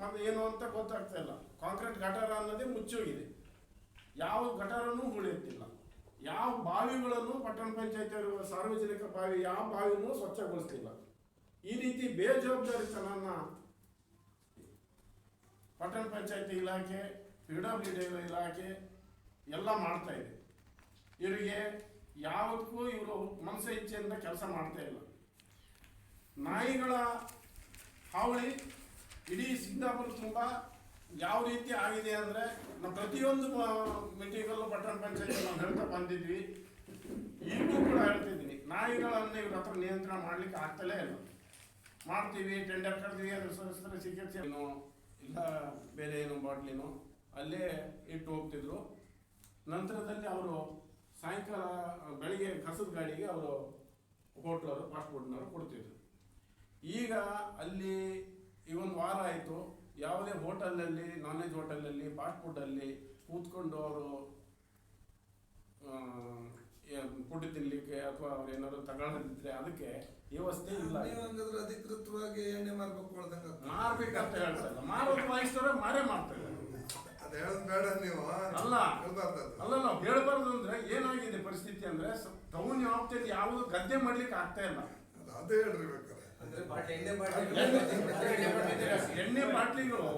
ಮತ್ತೆ ಏನು ಅಂತ ಗೊತ್ತಾಗ್ತಾ ಇಲ್ಲ. ಕಾಂಕ್ರೀಟ್ ಗಟಾರ ಅನ್ನೋದೇ ಮುಚ್ಚೋಗಿದೆ, ಯಾವ ಗಟಾರನೂ ಉಳಿಯುತ್ತಿಲ್ಲ. ಯಾವ ಬಾವಿಗಳನ್ನು ಪಟ್ಟಣ ಪಂಚಾಯತ್ ಸಾರ್ವಜನಿಕ ಬಾವಿ ಯಾವ ಬಾವಿನೂ ಸ್ವಚ್ಛಗೊಳಿಸ್ತಿಲ್ಲ. ಈ ರೀತಿ ಬೇಜವಾಬ್ದಾರಿತನನ್ನ ಪಟ್ಟಣ ಪಂಚಾಯತ್ ಇಲಾಖೆ, PWD ಇಲಾಖೆ ಎಲ್ಲ ಮಾಡ್ತಾ ಇದೆ. ಇವರಿಗೆ ಯಾವುದಕ್ಕೂ ಇವರು ಮನಸ್ಸು ಇಚ್ಛೆಯಿಂದ ಕೆಲಸ ಮಾಡ್ತಾ ಇಲ್ಲ. ನಾಯಿಗಳ ಹಾವಳಿ ಇಡೀ ಸಿಂಗಾಪುರ ತುಂಬ ಯಾವ ರೀತಿ ಆಗಿದೆ ಅಂದರೆ, ನಾವು ಪ್ರತಿಯೊಂದು ಮೀಟಿಂಗಲ್ಲೂ ಪಟ್ಟಣ ಪಂಚಾಯತ್ ನಾವು ಹೇಳ್ತಾ ಬಂದಿದ್ವಿ, ಈಗಲೂ ಕೂಡ ಹೇಳ್ತಿದ್ವಿ, ನಾಯಿಗಳನ್ನು ಇವ್ರ ಹತ್ರ ನಿಯಂತ್ರಣ ಮಾಡಲಿಕ್ಕೆ ಆಗ್ತಲೇ ಇಲ್ಲ. ಮಾಡ್ತೀವಿ, ಟೆಂಡರ್ ಕರೆದ್ವಿ, ಅದ್ರ ಸದಸ್ಯರ ಚಿಕಿತ್ಸೆನೋ ಇಲ್ಲ ಬೇರೆ ಏನೋ ಬಾಟ್ಲಿನೋ ಅಲ್ಲೇ ಇಟ್ಟು ಹೋಗ್ತಿದ್ರು. ನಂತರದಲ್ಲಿ ಅವರು ಸಾಯಂಕಾಲ ಬೆಳಿಗ್ಗೆ ಕಸದ ಗಾಡಿಗೆ ಅವರು ಹೋಟ್ಲವರು ಫಾಸ್ಟ್ ಫುಡ್ನವರು ಕೊಡ್ತಿದ್ರು. ಈಗ ಅಲ್ಲಿ ಇವೊಂದು ವಾರ ಆಯಿತು, ಯಾವುದೇ ಹೋಟೆಲಲ್ಲಿ, ನಾನ್ ವೆಜ್ ಹೋಟೆಲಲ್ಲಿ, ಫಾಸ್ಟ್ ಫುಡ್ಡಲ್ಲಿ ಕೂತ್ಕೊಂಡು ಅವರು ಫುಡ್ ತಿನ್ನಲಿಕ್ಕೆ ಅಥವಾ ಅವ್ರು ಏನಾದ್ರು ತಗೊಳ್ಳದಿದ್ರೆ ಅದಕ್ಕೆ ವ್ಯವಸ್ಥೆ ಇಲ್ಲ. ಅಧಿಕೃತವಾಗಿ ಎಣ್ಣೆ ಮಾರ್ಬೇಕಂತ ಹೇಳ್ತಾರೆ, ಮಾರೋದು ವಹಿಸ್ತಾರೆ, ಮಾರೇ ಮಾಡ್ತಾರೆ. ಬೇಡ ನೀವು ಅಲ್ಲ ನಾವು ಹೇಳ್ಬಾರ್ದು. ಅಂದ್ರೆ ಏನಾಗಿದೆ ಪರಿಸ್ಥಿತಿ ಅಂದ್ರೆ, ಟೌನ್ ವ್ಯಾಪ್ತಿಯಲ್ಲಿ ಯಾವುದು ಗದ್ದೆ ಮಾಡ್ಲಿಕ್ಕೆ ಆಗ್ತಾ ಇಲ್ಲ. ಅದೇ ಹೇಳ್ರಿ ಬೇಕಾದ್ರೆ ಎಣ್ಣೆ ಬಾಟ್ಲಿಗಳು